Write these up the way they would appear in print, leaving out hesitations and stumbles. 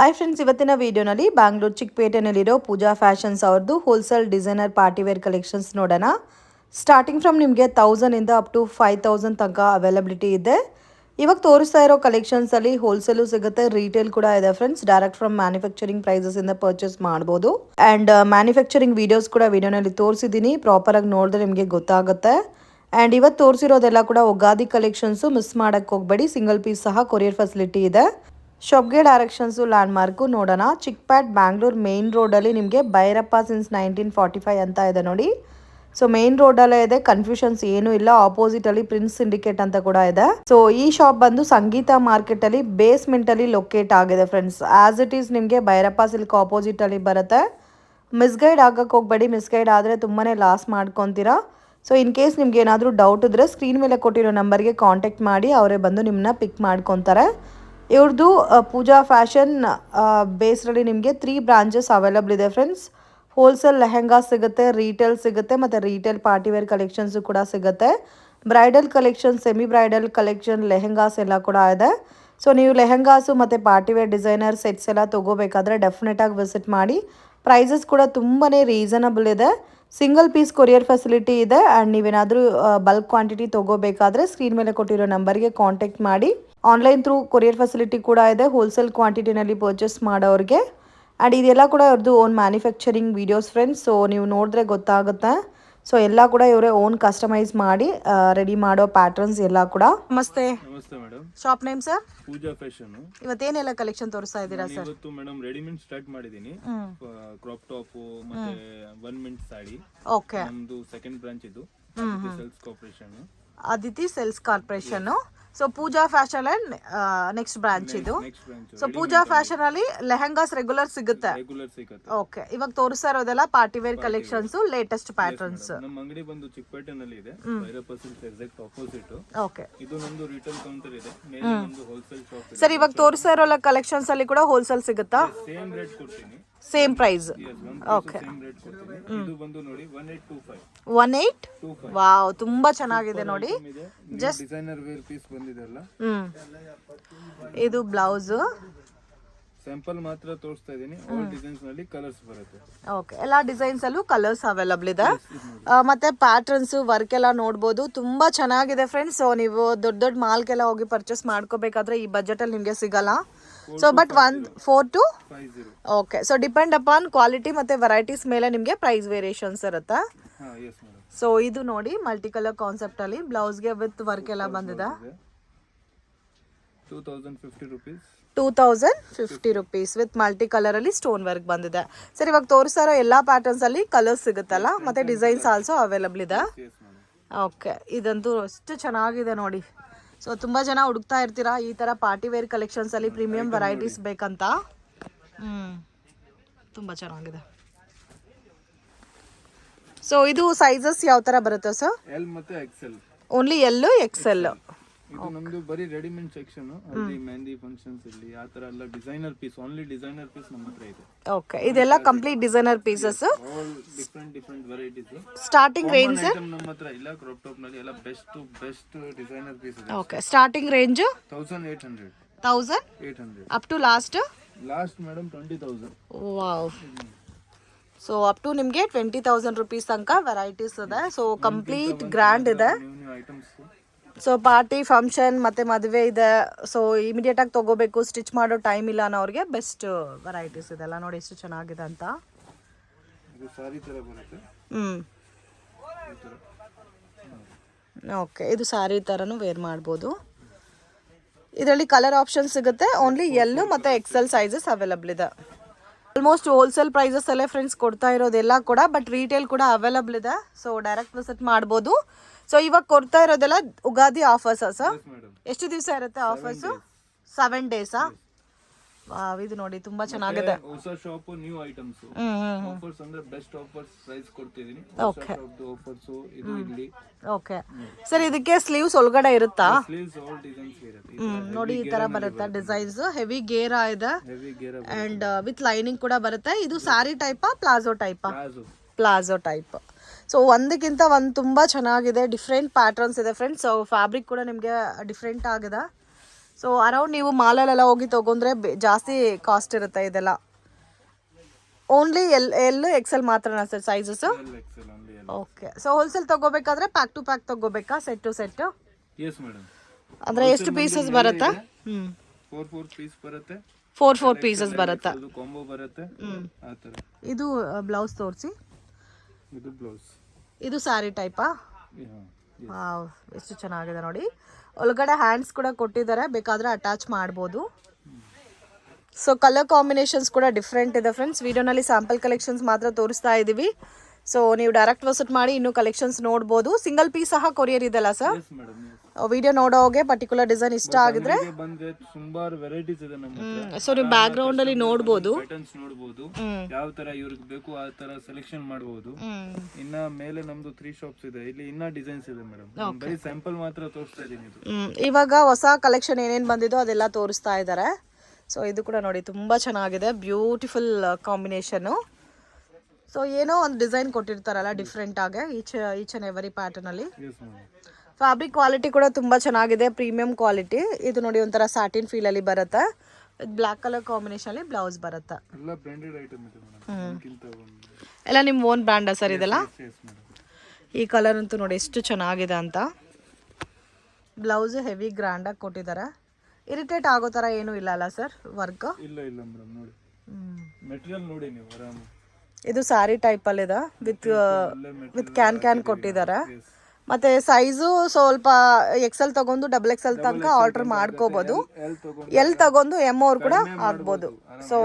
Hi friends, ಇವತ್ತಿನ ವಿಡಿಯೋನಲ್ಲಿ ಬ್ಯಾಂಗ್ಳೂರು ಚಿಕ್ಕಪೇಟೆನಲ್ಲಿರೋ ಪೂಜಾ fashions ಅವ್ರದ್ದು ಹೋಲ್ಸೇಲ್ ಡಿಸೈನರ್ ಪಾರ್ಟಿವೇರ್ ಕಲೆಕ್ಷನ್ಸ್ ನೋಡೋಣ. ಸ್ಟಾರ್ಟಿಂಗ್ ಫ್ರಮ್ ನಿಮಗೆ 1000 ಇಂದ ಅಪ್ ಟು 5000 ತನಕ ಅವೈಲಬಿಲಿಟಿ ಇದೆ. ಇವಾಗ ತೋರಿಸ್ತಾ ಇರೋ ಕಲೆಕ್ಷನ್ಸಲ್ಲಿ ಹೋಲ್ಸೇಲು ಸಿಗುತ್ತೆ, ರಿಟೇಲ್ ಕೂಡ ಇದೆ ಫ್ರೆಂಡ್ಸ್. ಡೈರೆಕ್ಟ್ ಫ್ರಮ್ ಮ್ಯಾನುಫ್ಯಾಕ್ಚರಿಂಗ್ ಪ್ರೈಸಸಿಂದ ಪರ್ಚೇಸ್ ಮಾಡ್ಬೋದು. ಆ್ಯಂಡ್ ಮ್ಯಾನುಫ್ಯಾಕ್ಚರಿಂಗ್ ವೀಡಿಯೋಸ್ ಕೂಡ ವಿಡಿಯೋನಲ್ಲಿ ತೋರಿಸಿದ್ದೀನಿ, ಪ್ರಾಪರಾಗಿ ನೋಡಿದ್ರೆ ನಿಮಗೆ ಗೊತ್ತಾಗುತ್ತೆ. ಆ್ಯಂಡ್ ಇವತ್ತು ತೋರಿಸಿರೋದೆಲ್ಲ ಕೂಡ ಉಗಾದಿ ಕಲೆಕ್ಷನ್ಸು, ಮಿಸ್ ಮಾಡೋಕ್ಕೆ ಹೋಗಬೇಡಿ. ಸಿಂಗಲ್ ಪೀಸ್ ಸಹ ಕೊರಿಯರ್ ಫೆಸಿಲಿಟಿ ಇದೆ. ಶಾಪ್ಗೆ ಡೈರೆಕ್ಷನ್ಸು ಲ್ಯಾಂಡ್ ಮಾರ್ಕು ನೋಡೋಣ. ಚಿಕ್ಕಪೇಟ್ ಬ್ಯಾಂಗ್ಳೂರ್ ಮೇನ್ ರೋಡಲ್ಲಿ ನಿಮಗೆ ಭೈರಪ್ಪ ಸಿನ್ಸ್ 1945 ಅಂತ ಇದೆ ನೋಡಿ. ಸೊ ಮೇನ್ ರೋಡಲ್ಲೇ ಇದೆ, ಕನ್ಫ್ಯೂಷನ್ಸ್ ಏನೂ ಇಲ್ಲ. ಆಪೋಸಿಟಲ್ಲಿ ಪ್ರಿನ್ಸ್ ಸಿಂಡಿಕೇಟ್ ಅಂತ ಕೂಡ ಇದೆ. ಸೊ ಈ ಶಾಪ್ ಬಂದು ಸಂಗೀತ ಮಾರ್ಕೆಟಲ್ಲಿ ಬೇಸ್ಮೆಂಟಲ್ಲಿ ಲೊಕೇಟ್ ಆಗಿದೆ ಫ್ರೆಂಡ್ಸ್. ಆಸ್ ಇಟ್ ಈಸ್ ನಿಮಗೆ ಭೈರಪ್ಪ ಸಿಲ್ಕ್ ಆಪೋಸಿಟಲ್ಲಿ ಬರುತ್ತೆ. ಮಿಸ್ಗೈಡ್ ಆಗಕ್ಕೆ ಹೋಗಬೇಡಿ, ಮಿಸ್ಗೈಡ್ ಆದರೆ ತುಂಬಾ ಲಾಸ್ ಮಾಡ್ಕೊತೀರಾ. ಸೊ ಇನ್ ಕೇಸ್ ನಿಮ್ಗೆ ಏನಾದರೂ ಡೌಟ್ ಇದ್ದರೆ ಸ್ಕ್ರೀನ್ ಮೇಲೆ ಕೊಟ್ಟಿರೋ ನಂಬರ್ಗೆ ಕಾಂಟ್ಯಾಕ್ಟ್ ಮಾಡಿ, ಅವರೇ ಬಂದು ನಿಮ್ಮನ್ನ ಪಿಕ್ ಮಾಡ್ಕೊತಾರೆ. ಇವ್ರದ್ದು ಪೂಜಾ ಫ್ಯಾಷನ್ ಬೇಸ್ರಲ್ಲಿ ನಿಮಗೆ 3 ಬ್ರಾಂಚಸ್ ಅವೈಲಬಲ್ ಇದೆ ಫ್ರೆಂಡ್ಸ್. ಹೋಲ್ಸೇಲ್ ಲೆಹೆಂಗಾ ಸಿಗುತ್ತೆ, ರಿಟೇಲ್ ಸಿಗುತ್ತೆ, ಮತ್ತು ರಿಟೇಲ್ ಪಾರ್ಟಿವೇರ್ ಕಲೆಕ್ಷನ್ಸು ಕೂಡ ಸಿಗುತ್ತೆ. Bridal collection, semi bridal collection, lehengas ಎಲ್ಲ ಕೂಡ ಇದೆ. ಸೊ ನೀವು ಲೆಹೆಂಗಾಸು ಮತ್ತು ಪಾರ್ಟಿವೇರ್ ಡಿಸೈನರ್ ಸೆಟ್ಸ್ ಎಲ್ಲ ತೊಗೋಬೇಕಾದ್ರೆ ಡೆಫಿನೆಟಾಗಿ ವಿಸಿಟ್ ಮಾಡಿ. ಪ್ರೈಸಸ್ ಕೂಡ ತುಂಬಾ ರೀಸನಬಲ್ ಇದೆ. ಸಿಂಗಲ್ ಪೀಸ್ ಕೊರಿಯರ್ ಫೆಸಿಲಿಟಿ ಇದೆ. ಆ್ಯಂಡ್ ನೀವೇನಾದರೂ ಬಲ್ಕ್ ಕ್ವಾಂಟಿಟಿ ತೊಗೋಬೇಕಾದ್ರೆ ಸ್ಕ್ರೀನ್ ಮೇಲೆ ಕೊಟ್ಟಿರೋ ನಂಬರ್ಗೆ ಕಾಂಟ್ಯಾಕ್ಟ್ ಮಾಡಿ. ಆನ್ಲೈನ್ ಥ್ರೂ ಕೊರಿಯರ್ ಫೆಸಿಲಿಟಿ ಕೂಡ ಇದೆ ಹೋಲ್ಸೇಲ್ ಕ್ವಾಂಟಿಟಿನಲ್ಲಿ ಪರ್ಚೇಸ್ ಮಾಡೋರಿಗೆ. ಆ್ಯಂಡ್ ಇದೆಲ್ಲ ಕೂಡ ಇವ್ರದ್ದು own manufacturing videos friends. So ನೀವು ನೋಡಿದ್ರೆ ಗೊತ್ತಾಗುತ್ತೆ. ಸೊ ಎಲ್ಲ ಕೂಡ ಇವರೇ ಓನ್ ಕಸ್ಟಮೈಸ್ ಮಾಡಿ ರೆಡಿ ಮಾಡೋ ಪ್ಯಾಟರ್ನ್ಸ್ ಎಲ್ಲ ಕೂಡ. ನಮಸ್ತೆ. ನಮಸ್ತೆ madam. Shop name sir? Pooja fashion. ಇವತ್ತೇನೆಲ್ಲ ಕಲೆಕ್ಷನ್ ತೋರಿಸ್ತಾ ಇದ್ದೀರಾ ಸರ್? ಇವತ್ತು ಮೇಡಮ್ ರೆಡಿಮೇಡ್ ಸ್ಟಾರ್ಟ್ ಮಾಡಿದೀನಿ. ಕ್ರಾಪ್ ಟಾಪ್ ಮತ್ತೆ 1 ಮಿನಿಟ್ ಸಾಡಿ. ಓಕೆ. ನಮ್ದು ಸೆಕೆಂಡ್ ಬ್ರಾಂಚ್ ಇದು sales corporation. Aditi sales corporation. So Pooja fashion and next branch ಇದು. ಸೊ ಪೂಜಾ ಫ್ಯಾಷನ್ ಅಲ್ಲಿ ಲೆಹೆಂಗಾಸ್ ರೆಗ್ಯುಲರ್ ಸಿಗುತ್ತೆ. ಓಕೆ. ಇವಾಗ ತೋರಿಸ್ತಾ ಇರೋದೆಲ್ಲ ಪಾರ್ಟಿವೇರ್ ಕಲೆಕ್ಷನ್ಸ್, ಲೇಟೆಸ್ಟ್ ಪ್ಯಾಟರ್ನ್ಸ್. ನಮ್ಮ ಅಂಗಡಿ ಬಂದು ಚಿಕ್ಕಪೇಟೆನಲ್ಲಿ ಇದೆ, Bhyrappa silk exact opposite. Okay. ಇದು ನಮ್ದು ರಿಟೇಲ್ ಕೌಂಟರ್ ಇದೆ, ಮೇಲೆ ಒಂದು ಹೋಲ್ಸೇಲ್ ಶಾಪ್ ಇದೆ. ಸರ್, ಇವಾಗ ತೋರಿಸ್ತಾ ಇರೋ ಕಲೆಕ್ಷನ್ಸ್ ಅಲ್ಲಿ ಕೂಡ ಹೋಲ್ಸೇಲ್ ಸಿಗುತ್ತಾ? ಸೇಮ್ ರೇಟ್ ಕೊಡ್ತೀನಿ, same price. Okay. Same rate ಕೊಡ್ತೀನಿ. ಇದು ಬಂದು ನೋಡಿ 1825. 1825. ವಾವ್, ತುಂಬಾ ಚೆನ್ನಾಗಿದೆ ನೋಡಿ. ಜಸ್ಟ್ ಡಿಸೈನರ್ ವೇರ್ ಪೀಸ್ ಬಂದಿದೆಲ್ಲ. ಇದು ಬ್ಲೌಸ್ ಸ್ಯಾಂಪಲ್ ಮಾತ್ರ ತೋರಿಸ್ತಾ ಇದೀನಿ. ಆಲ್ ಡಿಸೈನ್ಸ್ ನಲ್ಲಿ ಕಲರ್ಸ್ ಬರುತ್ತೆ. ಓಕೆ. ಎಲ್ಲಾ ಡಿಸೈನ್ಸ್ ಅಲ್ಲೂ ಕಲರ್ಸ್ ಅವೈಲಬಲ್ ಇದೆ. ಮತ್ತೆ ಪ್ಯಾಟರ್ನ್ಸ್, ವರ್ಕ್ ಎಲ್ಲ ನೋಡ್ಬೋದು. ತುಂಬಾ ಚೆನ್ನಾಗಿದೆ ಫ್ರೆಂಡ್ಸ್. ಸೊ ನೀವು ದೊಡ್ಡ ದೊಡ್ಡ ಮಾಲ್ಗೆಲ್ಲ ಹೋಗಿ ಪರ್ಚೇಸ್ ಮಾಡ್ಕೋಬೇಕಾದ್ರೆ ಈ ಬಜೆಟ್ ಅಲ್ಲಿ ನಿಮ್ಗೆ ಸಿಗಲ್ಲ. So but 4 to 50. Okay. So depend upon quality ಮತ್ತೆ ವೆರೈಟೀಸ್ ಮೇಲೆ ನಿಮ್ಗೆ ಪ್ರೈಸ್ ವೇರಿಯೇಷನ್ಸ್ ಇರುತ್ತೆ. ಸೊ ಇದು ನೋಡಿ ಮಲ್ಟಿ ಕಲರ್ ಕಾನ್ಸೆಪ್ಟ್ ಅಲ್ಲಿ ಬ್ಲೌಸ್ಗೆ ವಿತ್ ವರ್ಕ್ ಎಲ್ಲ ಬಂದಿದೆ. 2050 rupees. 2050 rupees with multi colour ಅಲ್ಲಿ ಸ್ಟೋನ್ ವರ್ಕ್ ಬಂದಿದೆ. ಸರ್, ಇವಾಗ ತೋರಿಸ್ತಾ ಇರೋ ಎಲ್ಲಾ ಪ್ಯಾಟರ್ನ್ಸ್ ಅಲ್ಲಿ ಕಲರ್ಸ್ ಸಿಗುತ್ತಲ್ಲ, ಮತ್ತೆ ಡಿಸೈನ್ಸ್ ಆಲ್ಸೋ ಅವೈಲಬಲ್ ಇದೆ. ಓಕೆ. ಇದಂತೂ ಅಷ್ಟು ಚೆನ್ನಾಗಿದೆ ನೋಡಿ. ಸೊ ತುಂಬ ಜನ ಹುಡುಕ್ತಾ ಇರ್ತೀರಾ ಈ ಥರ ಪಾರ್ಟಿ ವೇರ್ ಕಲೆಕ್ಷನ್ಸ್ ಅಲ್ಲಿ ಪ್ರೀಮಿಯಂ ವೆರೈಟೀಸ್ ಬೇಕಂತ. ತುಂಬ ಚೆನ್ನಾಗಿದೆ. ಸೊ ಇದು ಸೈಜಸ್ ಯಾವ ಥರ ಬರುತ್ತೆ ಸರ್? ಎಲ್ ಮತ್ತೆ ಎಕ್ಸೆಲ್. Only L, XL. ಇದು ನಮ್ದು ಬರೀ ರೆಡಿಮೇಡ್ ಸೆಕ್ಷನ್. ಅಲ್ಲಿ ಮೆಹಂದಿ ಫಂಕ್ಷನ್ಸ್ ಇಲ್ಲಿ ಆ ತರ ಎಲ್ಲ designer piece, only designer piece ನಮ್ಮ ಹತ್ರ ಇದೆ. ಓಕೆ. ಇದೆಲ್ಲ complete designer pieces. All different varieties. Starting range ನಮ್ಮ ಹತ್ರ ಇಲ್ಲ. ಕ್ರಾಪ್ ಟಾಪ್ ನಲ್ಲಿ ಎಲ್ಲ ಬೆಸ್ಟ್ ಡಿಸೈನರ್ ಪೀಸ್ ಇದೆ. Okay. Starting range 1800. 1800 up to last madam 20,000. Wow. So up to ನಿಮಗೆ 20,000 ರೂಪೀಸ್ ತನಕ ವೆರೈಟೀಸ್ ಇದೆ. ಸೊ ಕಂಪ್ಲೀಟ್ ಗ್ರ್ಯಾಂಡ್ ಇದೆ. ಸೊ ಪಾರ್ಟಿ ಫಂಕ್ಷನ್ ಮತ್ತೆ ಮದುವೆ ಇದೆ, ಸೊ ಇಮಿಡಿಯೇಟ್ ಆಗಿ ತಗೋಬೇಕು, ಸ್ಟಿಚ್ ಮಾಡೋ ಟೈಮ್ ಇಲ್ಲ ಅನ್ನೋರಿಗೆ ಬೆಸ್ಟ್ ವೆರೈಟೀಸ್ ಇದೆಲ್ಲ. ನೋಡಿ ಎಷ್ಟು ಚೆನ್ನಾಗಿದೆ ಅಂತ. ಓಕೆ. ಇದು ಸ್ಯಾರಿ ಥರನೂ ವೇರ್ ಮಾಡ್ಬೋದು. ಇದರಲ್ಲಿ ಕಲರ್ ಆಪ್ಷನ್ ಸಿಗುತ್ತೆ. ಓನ್ಲಿ ಎಲ್ಲು ಮತ್ತು ಎಕ್ಸೆಲ್ ಸೈಜಸ್ ಅವೈಲಬಲ್ ಇದೆ. ಆಲ್ಮೋಸ್ಟ್ ಹೋಲ್ಸೇಲ್ ಪ್ರೈಸಸ್ ಅಲ್ಲೇ ಫ್ರೆಂಡ್ಸ್ ಕೊಡ್ತಾ ಇರೋದೆಲ್ಲ ಕೂಡ, ಬಟ್ ರಿಟೇಲ್ ಕೂಡ ಅವೈಲಬಲ್ ಇದೆ. ಸೊ ಡೈರೆಕ್ಟ್ ವಿಸಿಟ್ ಮಾಡ್ಬೋದು. ಸೊ ಇವಾಗ ಕೊಡ್ತಾ ಇರೋದೆಲ್ಲ ಉಗಾದಿ ಆಫರ್ಸ್ ಸರ್? ಎಷ್ಟು ದಿವಸ ಇರುತ್ತೆ ಆಫರ್ಸ್? 7 days. ಇದು ನೋಡಿ ತುಂಬಾ ಚೆನ್ನಾಗಿದೆ. ಹೊಸ ಶಾಪ್, ನ್ಯೂ ಐಟಮ್ಸ್, ಆಫರ್ಸ್ ಅಂದ್ರೆ ಬೆಸ್ಟ್ ಆಫರ್ಸ್ ಪ್ರೈಸ್ ಕೊಡ್ತಿದೀನಿ. ಓಕೆ. ಆಫರ್ಸ್ ಇದು ಇಲ್ಲಿ. ಓಕೆ. ಸರ್, ಇದಕ್ಕೆ ಸ್ಲೀವ್ಸ್ ಒಳಗಡೆ ಇರುತ್ತಾ? ಸ್ಲೀವ್ಸ್ ಆಲ್ ಡಿಸೈನ್ಸ್ ಇರುತ್ತೆ. ನೋಡಿ ಈ ತರ ಬರುತ್ತೆ ಡಿಸೈನ್ಸ್. ಹೆವಿ ಗೇರಾ ಇದೆ ಅಂಡ್ ವಿತ್ ಲೈನಿಂಗ್ ಕೂಡ ಬರುತ್ತೆ. ಇದು ಸಾರಿ ಟೈಪಾ ಪ್ಲಾಜೋ ಟೈಪಾ? Palazzo type. ಸೊ ಒಂದಕ್ಕಿಂತ ಒಂದು ತುಂಬ ಚೆನ್ನಾಗಿದೆ. ಡಿಫ್ರೆಂಟ್ ಪ್ಯಾಟರ್ನ್ಸ್ ಇದೆ ಫ್ರೆಂಡ್ಸ್. ಸೊ ಫ್ಯಾಬ್ರಿಕ್ ಕೂಡ ನಿಮಗೆ ಡಿಫ್ರೆಂಟ್ ಆಗಿದೆ. ಸೊ ಅರೌಂಡ್ ನೀವು ಮಾಲಲ್ಲೆಲ್ಲ ಹೋಗಿ ತೊಗೊಂಡ್ರೆ ಜಾಸ್ತಿ ಕಾಸ್ಟ್ ಇರುತ್ತೆ ಇದೆಲ್ಲ. ಓನ್ಲಿ ಎಲ್ ಎಕ್ಸೆಲ್ ಮಾತ್ರನಾ sir sizes? L XL only L. Okay. So wholesale ತೊಗೋಬೇಕಾದ್ರೆ ಪ್ಯಾಕ್ ಟು ಪ್ಯಾಕ್ ತೊಗೋಬೇಕಾ, set to set? Yes madam. ಅಂದರೆ ಎಷ್ಟು ಪೀಸಸ್ ಬರುತ್ತಾ? 4 ಪೀಸ್ ಬರುತ್ತೆ, 4 ಪೀಸಸ್ ಬರುತ್ತಾ? ಅದು ಕಾಂಬೋ ಬರುತ್ತೆ ಆ ಥರ. ಇದು ಬ್ಲೌಸ್ ತೋರಿಸಿ. ಇದು ಬ್ಲೌಸ್, ಇದು ಸ್ಯಾರಿ ಟೈಪಾ? ವಾವ್, ಎಷ್ಟು ಚೆನ್ನಾಗಿದೆ ನೋಡಿ. ಒಳಗಡೆ ಹ್ಯಾಂಡ್ಸ್ ಕೂಡ ಕೊಟ್ಟಿದ್ದಾರೆ, ಬೇಕಾದರೆ ಅಟ್ಯಾಚ್ ಮಾಡ್ಬೋದು. ಸೊ ಕಲರ್ ಕಾಂಬಿನೇಷನ್ಸ್ ಕೂಡ ಡಿಫ್ರೆಂಟ್ ಇದೆ ಫ್ರೆಂಡ್ಸ್. ವಿಡಿಯೋನಲ್ಲಿ ಸ್ಯಾಂಪಲ್ ಕಲೆಕ್ಷನ್ಸ್ ಮಾತ್ರ ತೋರಿಸ್ತಾ ಇದ್ದೀವಿ. ಸೊ ನೀವು ಡೈರೆಕ್ಟ್ ವಿಸಿಟ್ ಮಾಡಿ ಇನ್ನೂ ಕಲೆಕ್ಷನ್ಸ್ ನೋಡ್ಬೋದು. ಸಿಂಗಲ್ ಪೀಸ್ ಸಹ ಕೊರಿಯರ್ ಇದೆಲ್ಲ ಸರ್? ವಿಡಿಯೋ ನೋಡೋಗೆ ಪರ್ಟಿಕ್ಯುಲರ್ ಡಿಸೈನ್ ಇಷ್ಟ ಆಗಿದ್ರೆ ಬಂದ್ರೆ ಸುಮಾರು ವೆರೈಟೀಸ್ ಇದೆ ನಮ್ಮ ಹತ್ರ. ಸೊ ನೀವು ಬ್ಯಾಕ್ ಗ್ರೌಂಡ್ ಅಲ್ಲಿ ನೋಡಬಹುದು, ಪ್ಯಾಟರ್ನ್ಸ್ ನೋಡಬಹುದು, ಯಾವ ತರ ಇವ್ರಿಗೆ ಬೇಕು ಆ ತರ ಸೆಲೆಕ್ಷನ್ ಮಾಡಬಹುದು. ಇನ್ನ ಮೇಲೆ ನಮ್ದು 3 ಶಾಪ್ಸ್ ಇದೆ, ಇಲ್ಲಿ ಇನ್ನ ಡಿಸೈನ್ಸ್ ಇದೆ ಮೇಡಮ್. ಬರೀ ಸ್ಯಾಂಪಲ್ ಮಾತ್ರ ತೋರಿಸ್ತಾ ಇದೀನಿ. ಇದು ಇವಾಗ ಹೊಸ ಕಲೆಕ್ಷನ್ ಏನೇನ್ ಬಂದಿದೋ ಅದೆಲ್ಲ ತೋರಿಸ್ತಾ ಇದ್ದಾರೆ. ಸೊ ಇದು ಕೂಡ ನೋಡಿ ತುಂಬಾ ಚೆನ್ನಾಗಿದೆ, ಬ್ಯೂಟಿಫುಲ್ ಕಾಂಬಿನೇಷನ್. ಸೊ ಏನೋ ಒಂದು ಡಿಸೈನ್ ಕೊಟ್ಟಿರ್ತಾರಲ್ಲ ಡಿಫ್ರೆಂಟ್ ಆಗಿ ಈಚ್ ಅಂಡ್ ಎವರಿ ಪ್ಯಾಟರ್ನ್ ಅಲ್ಲಿ. ಫ್ಯಾಬ್ರಿಕ್ ಕ್ವಾಲಿಟಿ ಕೂಡ ತುಂಬಾ ಚೆನ್ನಾಗಿದೆ, ಪ್ರೀಮಿಯಂ ಕ್ವಾಲಿಟಿ. ಇದು ನೋಡಿ ಒಂಥರ ಸ್ಯಾಟಿನ್ ಫೀಲ್ ಅಲ್ಲಿ ಬರುತ್ತೆ, ಬ್ಲಾಕ್ ಕಲರ್ ಕಾಂಬಿನೇಷನ್ ಅಲ್ಲಿ ಬ್ಲೌಸ್ ಬರುತ್ತೆ. ಎಲ್ಲ ಬ್ರಾಂಡೆಡ್ ಐಟಮ್ ಇದೆ ಮೇಡಮ್. ಎಲ್ಲ ನಿಮ್ಮ ಓನ್ ಬ್ರ್ಯಾಂಡ್ ಸರ್ ಇದೆಲ್ಲ? ಈ ಕಲರ್ ಅಂತೂ ನೋಡಿ ಎಷ್ಟು ಚೆನ್ನಾಗಿದೆ ಅಂತ. ಬ್ಲೌಸ್ ಹೆವಿ ಗ್ರ್ಯಾಂಡ್ ಆಗಿ ಕೊಟ್ಟಿದ್ದಾರೆ. ಇರಿಟೇಟ್ ಆಗೋ ತರ ಏನು ಇಲ್ಲ ಅಲ್ಲ ಸರ್ ವರ್ಕ್? ಇಲ್ಲ ಇಲ್ಲ ಮೇಡಮ್. ನೋಡಿ ಮೆಟೀರಿಯಲ್ ನೋಡಿ ನೀವು ಆರಾಮ. ಇದು ಸಾರಿ ಟೈಪ್ ಅಲ್ಲಿ ಇದೆ, ವಿತ್ ಕ್ಯಾನ್ ಕೊಟ್ಟಿದ್ದಾರೆ. ಮತ್ತೆ ಸೈಜು ಸ್ವಲ್ಪ ಎಕ್ಸೆಲ್ ತಗೊಂಡು ಡಬಲ್ ಎಕ್ಸೆಲ್ ತನಕ ಆರ್ಡರ್ ಮಾಡ್ಕೋಬಹುದು. ಎಲ್ ತಗೊಂಡು ಎಮ್ ಅವ್ರು ಕೂಡ ಆಗ್ಬೋದು. ಸೊ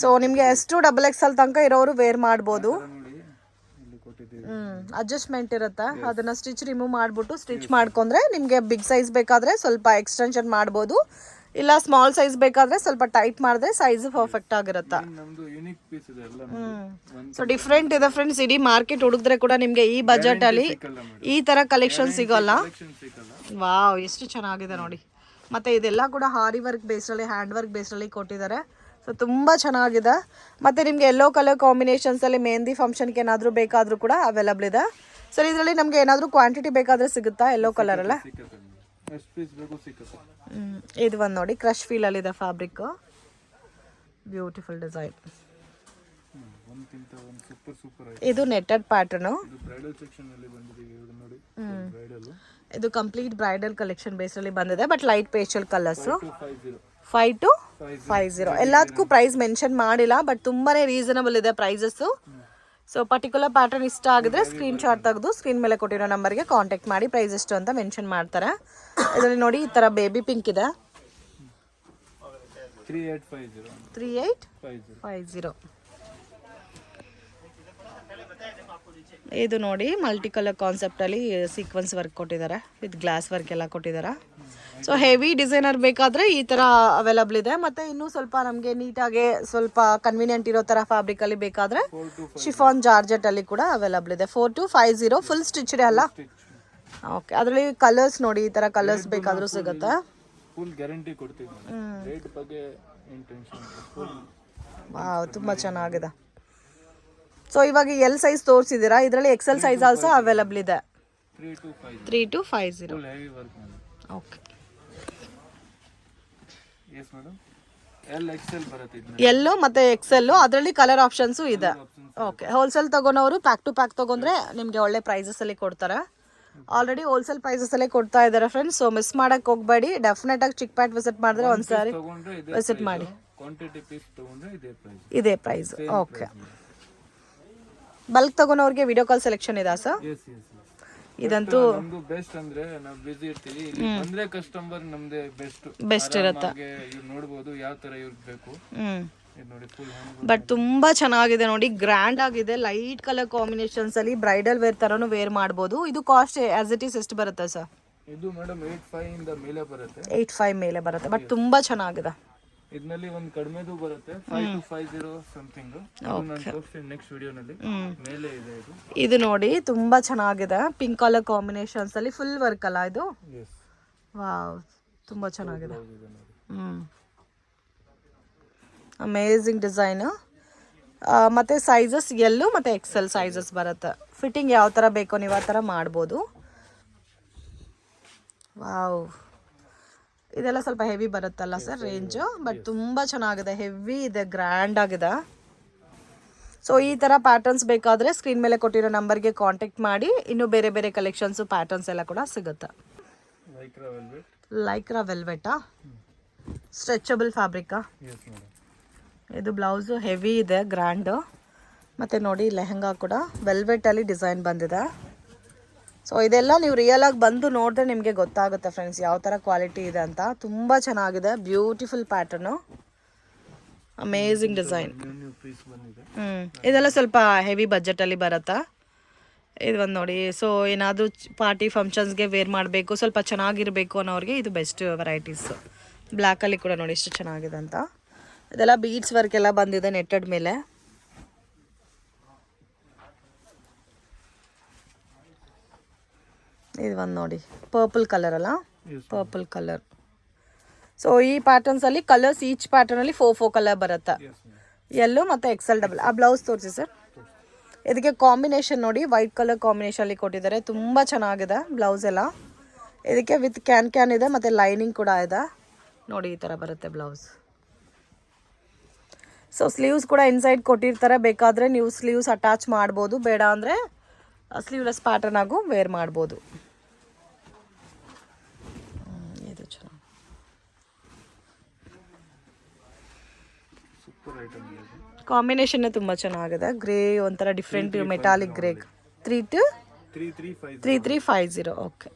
ಸೊ ನಿಮ್ಗೆ ಎಷ್ಟು ಡಬಲ್ ಎಕ್ಸೆಲ್ ತನಕ ಇರೋರು ವೇರ್ ಮಾಡ್ಬೋದು. ಅಡ್ಜಸ್ಟ್ಮೆಂಟ್ ಇರುತ್ತೆ, ಅದನ್ನ ಸ್ಟಿಚ್ ರಿಮೂವ್ ಮಾಡ್ಬಿಟ್ಟು ಸ್ಟಿಚ್ ಮಾಡ್ಕೊಂಡ್ರೆ ನಿಮ್ಗೆ ಬಿಗ್ ಸೈಜ್ ಬೇಕಾದ್ರೆ ಸ್ವಲ್ಪ ಎಕ್ಸ್ಟೆನ್ಷನ್ ಮಾಡ್ಬೋದು, ಇಲ್ಲ ಸ್ಮಾಲ್ ಸೈಜ್ ಬೇಕಾದ್ರೆ ಸ್ವಲ್ಪ ಟೈಟ್ ಮಾಡಿದ್ರೆ ಸೈಜ್ ಪರ್ಫೆಕ್ಟ್ ಆಗಿರುತ್ತೆ. ಸೊ ಡಿಫ್ರೆಂಟ್ ಇದೆ ಫ್ರೆಂಡ್ಸ್. ಇಡೀ ಮಾರ್ಕೆಟ್ ಹುಡುಗಿದ್ರೆ ಕೂಡ ನಿಮ್ಗೆ ಈ ಬಜೆಟ್ ಅಲ್ಲಿ ಈ ತರ ಕಲೆಕ್ಷನ್ ಸಿಗೋಲ್ಲ. ವಾವ್, ಎಷ್ಟು ಚೆನ್ನಾಗಿದೆ ನೋಡಿ. ಮತ್ತೆ ಇದೆಲ್ಲ ಕೂಡ ಹಾರಿ ವರ್ಕ್ ಬೇಸ್ ಅಲ್ಲಿ, ಹ್ಯಾಂಡ್ ವರ್ಕ್ ಬೇಸ್ ಅಲ್ಲಿ ಕೊಟ್ಟಿದ್ದಾರೆ. ಸೊ ತುಂಬಾ ಚೆನ್ನಾಗಿದೆ. ಮತ್ತೆ ನಿಮ್ಗೆ ಯೆಲ್ಲೋ ಕಲರ್ ಕಾಂಬಿನೇಷನ್ಸ್ ಅಲ್ಲಿ ಮೆಹಂದಿ ಫಂಕ್ಷನ್ಗೆ ಏನಾದರೂ ಬೇಕಾದ್ರೂ ಕೂಡ ಅವೈಲಬಲ್ ಇದೆ. ಸರ್ ಇದರಲ್ಲಿ ನಮ್ಗೆ ಏನಾದರೂ ಕ್ವಾಂಟಿಟಿ ಬೇಕಾದ್ರೆ ಸಿಗುತ್ತಾ ಯೆಲ್ಲೋ ಕಲರ್ ಅಲ್ಲ? ಇದು ಒಂದು ನೋಡಿ ಕ್ರಶ್ ಫೀಲ್ ಅಲ್ಲಿ ಇದೆ ಫ್ಯಾಬ್ರಿಕ್, ಬ್ಯೂಟಿಫುಲ್ ಡಿಸೈನ್. ಇದು ನೆಟ್ಟೆಡ್ ಪ್ಯಾಟರ್ನ್. ಇದು ಕಂಪ್ಲೀಟ್ ಬ್ರೈಡಲ್ ಕಲೆಕ್ಷನ್ ಬೇಸ್ ಅಲ್ಲಿ ಬಂದಿದೆ, but light pastel colours. 5 to 50. ಎಲ್ಲದಕ್ಕೂ ಪ್ರೈಸ್ ಮೆನ್ಷನ್ ಮಾಡಿಲ್ಲ, ಬಟ್ ತುಂಬಾನೇ ರೀಸನಬಲ್ ಇದೆ ಪ್ರೈಸಸ್. ಸೊ ಪರ್ಟಿಕ್ಯುಲರ್ ಪ್ಯಾಟರ್ನ್ ಇಷ್ಟ ಆಗಿದ್ರೆ ಸ್ಕ್ರೀನ್ ಶಾಟ್ ತೆಗೆದು ಸ್ಕ್ರೀನ್ ಮೇಲೆ ಕೊಟ್ಟಿರೋ ನಂಬರ್ಗೆ ಕಾಂಟ್ಯಾಕ್ಟ್ ಮಾಡಿ ಪ್ರೈಸ್ ಎಷ್ಟು ಅಂತ ಮೆನ್ಷನ್ ಮಾಡ್ತಾರೆ. ಇದರಲ್ಲಿ ನೋಡಿ ಈ ತರ ಬೇಬಿ ಪಿಂಕ್ ಇದೆ, 3850. ಇದು ನೋಡಿ ಮಲ್ಟಿ ಕಲರ್ ಕಾನ್ಸೆಪ್ಟ್ ಅಲ್ಲಿ ಸೀಕ್ವೆನ್ಸ್ ವರ್ಕ್ ಕೊಟ್ಟಿದ್ದಾರೆ, ವಿತ್ ಗ್ಲಾಸ್ ವರ್ಕ್ ಎಲ್ಲ ಕೊಟ್ಟಿದ್ದಾರೆ. ಸೊ ಹೆವಿ ಡಿಸೈನರ್ ಬೇಕಾದ್ರೆ ಈ ತರ ಅವೈಲಬಲ್ ಇದೆ. ಮತ್ತೆ ಇನ್ನೂ ಸ್ವಲ್ಪ ನಮಗೆ ನೀಟಾಗಿ ಸ್ವಲ್ಪ ಕನ್ವೀನಿಯಂಟ್ ಇರೋ ತರ ಫ್ಯಾಬ್ರಿಕ್ ಅಲ್ಲಿ ಬೇಕಾದ್ರೆ ಶಿಫಾನ್ ಜಾರ್ಜೆಟ್ ಅಲ್ಲಿ ಕೂಡ ಅವೈಲಬಲ್ ಇದೆ. 4 to 50 ಫುಲ್ ಸ್ಟಿಚ್ ಇದೆ ಅಲ್ಲ? ಓಕೆ. ಅದರಲ್ಲಿ ಕಲರ್ಸ್ ನೋಡಿ, ಈ ತರ ಕಲರ್ಸ್ ಬೇಕಾದ್ರೂ ಸಿಗುತ್ತೆ. ಫುಲ್ ಗ್ಯಾರಂಟಿ ಕೊಡ್ತೀವಿ, ರೇಟ್ ಬಗ್ಗೆ ಏನು ಟೆನ್ಷನ್ ಇಲ್ಲ. ವಾವ್, ತುಂಬಾ ಚೆನ್ನಾಗಿದೆ. ಸೊ ಇವಾಗ ಎಲ್ ಸೈಜ್ ತೋರಿಸಿದ್ದೀರಾ, ಇದರಲ್ಲಿ ಎಕ್ಸೆಲ್ ಸೈಜ್ ಆಲ್ಸೋ ಅವೈಲಬಲ್ ಇದೆ. 3 to 50. ಓಕೆ. ಎಲ್ಲೋ ಮತ್ತೆ ಎಕ್ಸೆಲ್, ಅದರಲ್ಲಿ ಕಲರ್ ಆಪ್ಷನ್ಸು ಇದೆ. ಓಕೆ. ಹೋಲ್ಸೇಲ್ ತಗೊಂಡವರು ಪ್ಯಾಕ್ ಟು ಪ್ಯಾಕ್ ತಗೊಂಡ್ರೆ ನಿಮಗೆ ಒಳ್ಳೆ ಪ್ರೈಸಸ್ ಅಲ್ಲಿ ಕೊಡ್ತಾರೆ. ಆಲ್ರೆಡಿ ಹೋಲ್ಸೇಲ್ ಪ್ರೈಸಸ್ ಅಲ್ಲೇ ಕೊಡ್ತಾ ಇದ್ದಾರೆ ಫ್ರೆಂಡ್ಸ್. ಸೊ ಮಿಸ್ ಮಾಡಕ್ ಹೋಗಬೇಡಿ, ಡೆಫಿನೆಟ್ ಆಗಿ ಚಿಕ್ಪೇಟ್ ವಿಸಿಟ್ ಮಾಡಿದ್ರೆ ಒಂದ್ಸಾರಿ ವಿಸಿಟ್ ಮಾಡಿ. ಇದೇ ಪ್ರೈಸ್. ಓಕೆ. ಬಲ್ಕ್ ತಗೊಂಡವ್ರಿಗೆ ವಿಡಿಯೋ ಕಾಲ್ ಸೆಲೆಕ್ಷನ್ ಇದೆ ಸರ್? ಇದಂತೂ ನಮ್ದು ಬೆಸ್ಟ್. ಅಂದ್ರೆ ನಾವು ಬಿಸಿ ಇರ್ತೀವಿ, ಇಲ್ಲಿ ಬಂದ್ರೆ ಕಸ್ಟಮರ್ ನಮ್ದೇ ಬೆಸ್ಟ್ ಇರುತ್ತೆ. ಇವ್ರು ನೋಡಬಹುದು ಯಾವ ತರ ಇವ್ರಿಗೆ ಬೇಕು. ನೋಡಿ ಫುಲ್ ಬಟ್ ತುಂಬಾ ಚೆನ್ನಾಗಿದೆ ನೋಡಿ, ಗ್ರ್ಯಾಂಡ್ ಆಗಿದೆ. ಲೈಟ್ ಕಲರ್ ಕಾಂಬಿನೇಷನ್ಸ್ ಅಲ್ಲಿ ಬ್ರೈಡಲ್ ವೇರ್ ತರನು ವೇರ್ ಮಾಡಬಹುದು. ಇದು ಕಾಸ್ಟ್ ಆಸ್ ಇಟ್ ಈಸ್ ಎಷ್ಟು ಬರುತ್ತೆ ಸರ್? ಇದು ಮೇಡಮ್ 85 ಇಂದ ಮೇಲೆ ಬರುತ್ತೆ. 85 ಮೇಲೆ ಬರುತ್ತೆ, ಬಟ್ ತುಂಬಾ ಚೆನ್ನಾಗಿದೆ. ಇದರಲ್ಲಿ ಒಂದು ಕಡಿಮೆದು ಬರುತ್ತೆ, 5 to 50 ಸಮಥಿಂಗ್. ನಾನು ತೋರಿಸ್ತೀನಿ ನೆಕ್ಸ್ಟ್ ವಿಡಿಯೋನಲ್ಲಿ. ಮೇಲೆ ಇದೆ ಇದು. ಇದು ನೋಡಿ ತುಂಬಾ ಚೆನ್ನಾಗಿದೆ, ಪಿಂಕ್ ಕಲರ್ ಕಾಂಬಿನೇಷನ್ಸ್ ಅಲ್ಲಿ ಫುಲ್ ವರ್ಕ್ ಅಲ್ಲ ಇದು? ವಾವ್, ತುಂಬಾ ಚೆನ್ನಾಗಿದೆ. Amazing design. ಮತ್ತು ಸೈಜಸ್ ಎಲ್ಲು ಮತ್ತು ಎಕ್ಸೆಲ್ ಸೈಜಸ್ ಬರುತ್ತೆ. ಫಿಟ್ಟಿಂಗ್ ಯಾವ ಥರ ಬೇಕೋ ನೀವು ಆ ಥರ ಮಾಡ್ಬೋದು. ವಾವ್, ಇದೆಲ್ಲ ಸ್ವಲ್ಪ ಹೆವಿ ಬರುತ್ತಲ್ಲ ಸರ್ ರೇಂಜು, ಬಟ್ ತುಂಬ ಚೆನ್ನಾಗಿದೆ, ಹೆವಿ ಇದೆ, ಗ್ರ್ಯಾಂಡ್ ಆಗಿದೆ. ಸೊ ಈ ಥರ ಪ್ಯಾಟರ್ನ್ಸ್ ಬೇಕಾದರೆ ಸ್ಕ್ರೀನ್ ಮೇಲೆ ಕೊಟ್ಟಿರೋ ನಂಬರ್ಗೆ ಕಾಂಟ್ಯಾಕ್ಟ್ ಮಾಡಿ. ಇನ್ನೂ ಬೇರೆ ಬೇರೆ ಕಲೆಕ್ಷನ್ಸು ಪ್ಯಾಟರ್ನ್ಸ್ ಎಲ್ಲ ಕೂಡ ಸಿಗುತ್ತೆ. ಲೈಕ್ರಾ ವೆಲ್ವೆಟಾ, ಸ್ಟ್ರೆಚಬಲ್ ಫ್ಯಾಬ್ರಿಕಾ. ಇದು ಬ್ಲೌಸು ಹೆವಿ ಇದೆ, ಗ್ರ್ಯಾಂಡು. ಮತ್ತು ನೋಡಿ ಲೆಹಂಗಾ ಕೂಡ ವೆಲ್ವೆಟಲ್ಲಿ ಡಿಸೈನ್ ಬಂದಿದೆ. ಸೊ ಇದೆಲ್ಲ ನೀವು ರಿಯಲ್ ಆಗಿ ಬಂದು ನೋಡಿದ್ರೆ ನಿಮಗೆ ಗೊತ್ತಾಗುತ್ತೆ ಫ್ರೆಂಡ್ಸ್ ಯಾವ ಥರ ಕ್ವಾಲಿಟಿ ಇದೆ ಅಂತ. ತುಂಬ ಚೆನ್ನಾಗಿದೆ, ಬ್ಯೂಟಿಫುಲ್ ಪ್ಯಾಟರ್ನು, ಅಮೇಝಿಂಗ್ ಡಿಸೈನ್. ಇದೆಲ್ಲ ಸ್ವಲ್ಪ ಹೆವಿ ಬಜೆಟಲ್ಲಿ ಬರುತ್ತಾ. ಇದು ಒಂದು ನೋಡಿ. ಸೊ ಏನಾದರೂ ಪಾರ್ಟಿ ಫಂಕ್ಷನ್ಸ್ಗೆ ವೇರ್ ಮಾಡಬೇಕು, ಸ್ವಲ್ಪ ಚೆನ್ನಾಗಿರಬೇಕು ಅನ್ನೋರಿಗೆ ಇದು ಬೆಸ್ಟ್ ವೆರೈಟೀಸು. ಬ್ಲ್ಯಾಕಲ್ಲಿ ಕೂಡ ನೋಡಿ ಎಷ್ಟು ಚೆನ್ನಾಗಿದೆ ಅಂತ. ಇದೆಲ್ಲ ಬೀಡ್ಸ್ ವರ್ಕ್ ಎಲ್ಲ ಬಂದಿದೆ ನೆಟ್ಟೆಡ್ ಮೇಲೆ. ಇದು ಒಂದು ನೋಡಿ ಪರ್ಪಲ್ ಕಲರ್ ಅಲ್ಲ, ಪರ್ಪಲ್ ಕಲರ್. ಸೊ ಈ ಪ್ಯಾಟರ್ನ್ಸಲ್ಲಿ ಕಲರ್ಸ್ ಈಚ್ ಪ್ಯಾಟರ್ನಲ್ಲಿ 4 ಕಲರ್ ಬರುತ್ತೆ, ಯೆಲ್ಲೋ ಮತ್ತು XL. ಆ ಬ್ಲೌಸ್ ತೋರಿಸಿ ಸರ್. ಇದಕ್ಕೆ ಕಾಂಬಿನೇಷನ್ ನೋಡಿ ವೈಟ್ ಕಲರ್ ಕಾಂಬಿನೇಷನಲ್ಲಿ ಕೊಟ್ಟಿದ್ದಾರೆ, ತುಂಬ ಚೆನ್ನಾಗಿದೆ ಬ್ಲೌಸ್ ಎಲ್ಲ. ಇದಕ್ಕೆ ವಿತ್ ಕ್ಯಾನ್ ಇದೆ ಮತ್ತು ಲೈನಿಂಗ್ ಕೂಡ ಇದೆ ನೋಡಿ, ಈ ಥರ ಬರುತ್ತೆ ಬ್ಲೌಸ್. ಸೊ ಸ್ಲೀವ್ಸ್ ಕೂಡ ಇನ್ಸೈಡ್ ಕೊಟ್ಟಿರ್ತಾರೆ, ಬೇಕಾದರೆ ನೀವು ಸ್ಲೀವ್ಸ್ ಅಟ್ಯಾಚ್ ಮಾಡ್ಬೋದು, ಬೇಡ ಅಂದರೆ ಸ್ಲೀವ್ಲೆಸ್ ಪ್ಯಾಟರ್ನ್ ಆಗು ವೇರ್ ಮಾಡ್ಬೋದು. ಇದು ಚೆನ್ನಾಗಿ ಕಾಂಬಿನೇಷನ್ ತುಂಬ ಚೆನ್ನಾಗಿದೆ. ಗ್ರೇ ಒಂಥರ ಡಿಫ್ರೆಂಟ್ ಮೆಟಾಲಿಕ್ ಗ್ರೇ. 3350. ಓಕೆ.